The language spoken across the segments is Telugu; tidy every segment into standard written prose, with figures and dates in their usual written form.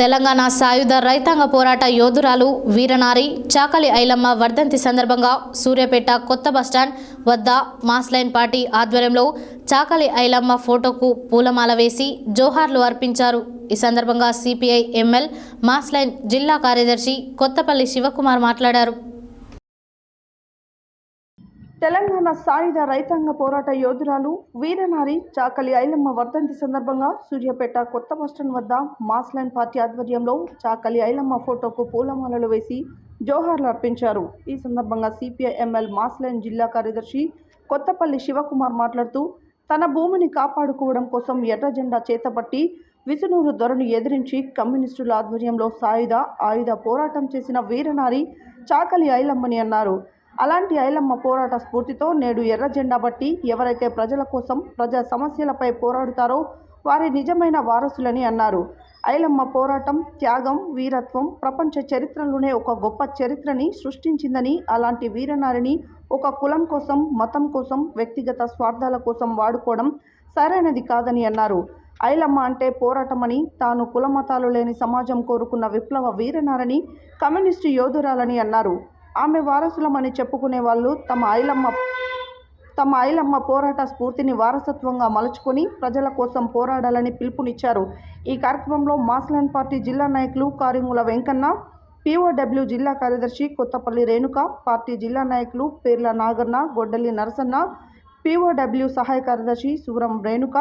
తెలంగాణ సాయుధ రైతాంగ పోరాట యోధురాలు వీరనారి చాకలి ఐలమ్మ వర్ధంతి సందర్భంగా సూర్యాపేట కొత్త బస్టాండ్ వద్ద మాస్ లైన్ పార్టీ ఆధ్వర్యంలో చాకలి ఐలమ్మ ఫోటోకు పూలమాల వేసి జోహార్లు అర్పించారు. ఈ సందర్భంగా సిపిఐ ఎంఎల్ మాస్ లైన్ జిల్లా కార్యదర్శి కొత్తపల్లి శివకుమార్ మాట్లాడారు. తెలంగాణ సాయుధ రైతాంగ పోరాట యోధురాలు వీరనారి చాకలి ఐలమ్మ వర్ధంతి సందర్భంగా సూర్యాపేట కొత్త బస్టాండ్ వద్ద మాస్ లైన్ పార్టీ ఆధ్వర్యంలో చాకలి ఐలమ్మ ఫోటోకు పూలమాలలు వేసి జోహార్లు అర్పించారు. ఈ సందర్భంగా సిపిఐ ఎంఎల్ మాస్ లైన్ జిల్లా కార్యదర్శి కొత్తపల్లి శివకుమార్ మాట్లాడుతూ తన భూమిని కాపాడుకోవడం కోసం ఎర్ర జెండా చేతపట్టి విసునూరు దొరను ఎదిరించి కమ్యూనిస్టుల ఆధ్వర్యంలో ఆయుధ పోరాటం చేసిన వీరనారి చాకలి ఐలమ్మని అన్నారు. అలాంటి ఐలమ్మ పోరాట స్ఫూర్తితో నేడు ఎర్ర జెండా బట్టి ఎవరైతే ప్రజల కోసం ప్రజా సమస్యలపై పోరాడుతారో వారి నిజమైన వారసులని అన్నారు. ఐలమ్మ పోరాటం, త్యాగం, వీరత్వం ప్రపంచ చరిత్రలోనే ఒక గొప్ప చరిత్రని సృష్టించిందని, అలాంటి వీరనారిని ఒక కులం కోసం, మతం కోసం, వ్యక్తిగత స్వార్థాల కోసం వాడుకోవడం సరైనది కాదని అన్నారు. ఐలమ్మ అంటే పోరాటమని, తాను కులమతాలు లేని సమాజం కోరుకున్న విప్లవ వీరనారని, కమ్యూనిస్టు యోధురాలని అన్నారు. ఆమె వారసులమని చెప్పుకునే వాళ్ళు తమ ఐలమ్మ పోరాట స్ఫూర్తిని వారసత్వంగా మలుచుకొని ప్రజల కోసం పోరాడాలని పిలుపునిచ్చారు. ఈ కార్యక్రమంలో మాస్ లైన్ పార్టీ జిల్లా నాయకులు కారింగుల వెంకన్న, పిఓడబ్ల్యూ జిల్లా కార్యదర్శి కొత్తపల్లి రేణుక, పార్టీ జిల్లా నాయకులు పేర్ల నాగన్న, గొడ్డలి నరసన్న, పిఓడబ్ల్యూ సహాయ కార్యదర్శి సూరం రేణుక,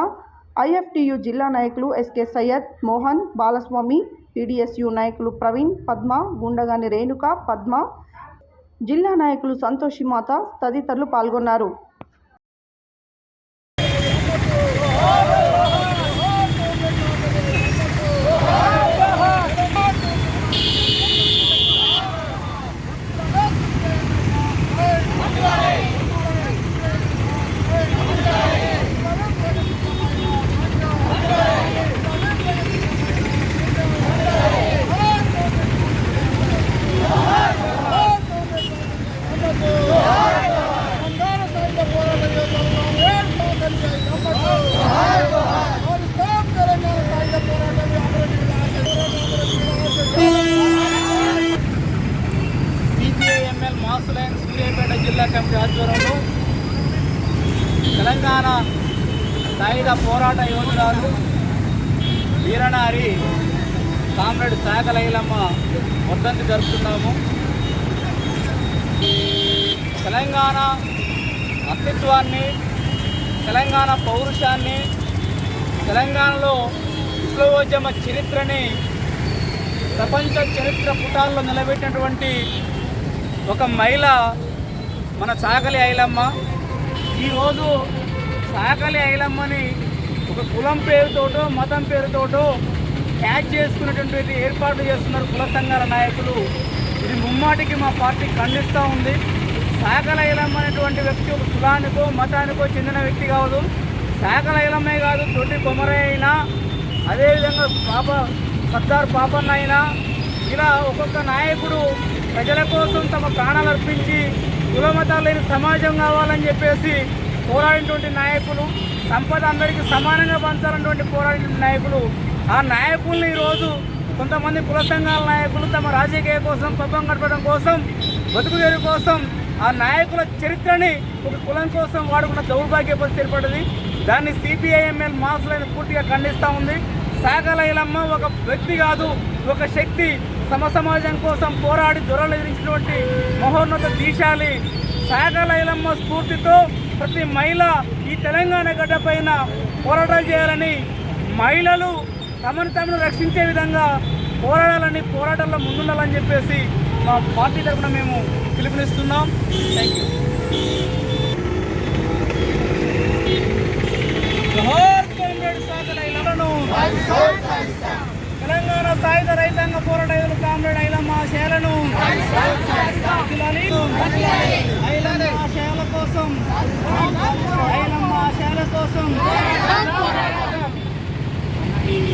ఐఎఫ్టియు జిల్లా నాయకులు ఎస్కే సయ్యద్, మోహన్, బాలస్వామి, పీడిఎస్యు నాయకులు ప్రవీణ్, పద్మ, గుండగాని రేణుక, పద్మ, జిల్లా నాయకులు సంతోషి మాత తదితరులు పాల్గొన్నారు. సూర్యాపేట జిల్లా కమిటీ ఆధ్వర్యంలో తెలంగాణ సాయుధ పోరాట యోధురాలు వీరనారి కామ్రేడ్ చాకలి ఐలమ్మ వర్ధంతి జరుపుతున్నాము. తెలంగాణ అస్తిత్వాన్ని, తెలంగాణ పౌరుషాన్ని, తెలంగాణలో విప్లవోద్యమ చరిత్రని ప్రపంచ చరిత్ర పుటాల్లో నిలబెట్టినటువంటి ఒక మహిళ మన చాకలి ఐలమ్మ. ఈరోజు చాకలి ఐలమ్మని ఒక కులం పేరుతోటో, మతం పేరుతోటో ట్యాగ్ చేసుకునేటువంటి ఏర్పాట్లు చేస్తున్నారు కుల సంఘాల నాయకులు. ఇది ముమ్మాటికి మా పార్టీ ఖండిస్తూ ఉంది. చాకలి ఐలమ్మ అనేటువంటి వ్యక్తి ఒక కులానికో, మతానికో చెందిన వ్యక్తి కాదు. చాకలి ఐలమ్మే కాదు, తొట్టి కొమరయ్య అయినా, అదేవిధంగా సర్దార్ పాపన్న అయినా, ఇలా ఒక్కొక్క నాయకుడు ప్రజల కోసం తమ ప్రాణాలు అర్పించి కులమతాలు లేని సమాజం కావాలని చెప్పేసి పోరాడినటువంటి నాయకులు, సంపద అందరికీ సమానంగా పంచాలన్నటువంటి పోరాడిన నాయకులు. ఆ నాయకుల్ని ఈరోజు కొంతమంది కుల సంఘాల నాయకులు తమ రాజకీయ కోసం, పబ్బం గడపడం కోసం, బతుకుదేరు కోసం ఆ నాయకుల చరిత్రని ఒక కులం కోసం వాడుకున్న దౌర్భాగ్య పరిస్థితి ఏర్పడింది. దాన్ని సిపిఐఎంఎల్ మాస్ లైన్ పూర్తిగా ఖండిస్తూ ఉంది. చాకలి ఐలమ్మ ఒక వ్యక్తి కాదు, ఒక శక్తి. సమాజం కోసం పోరాడి దొరలు ఎదిరించినటువంటి మహోన్నత దీశాలి. చాకలి ఐలమ్మ స్ఫూర్తితో ప్రతి మహిళ ఈ తెలంగాణ గడ్డ పైన పోరాటాలు చేయాలని, మహిళలు తమను రక్షించే విధంగా పోరాడాలని, పోరాటాల్లో ముందుండాలని చెప్పేసి మా పార్టీ తరఫున మేము పిలుపునిస్తున్నాం. Thank you. జోహార్ కామ్రేడ్ చాకలి ఐలమ్మను, తెలంగాణ సాయుధ రైతాంగ పోరాట యోధులు కామ్రేడ్ ఐలమ్మ ఆశయాలను, ఐలమ్మ ఆశయాల కోసం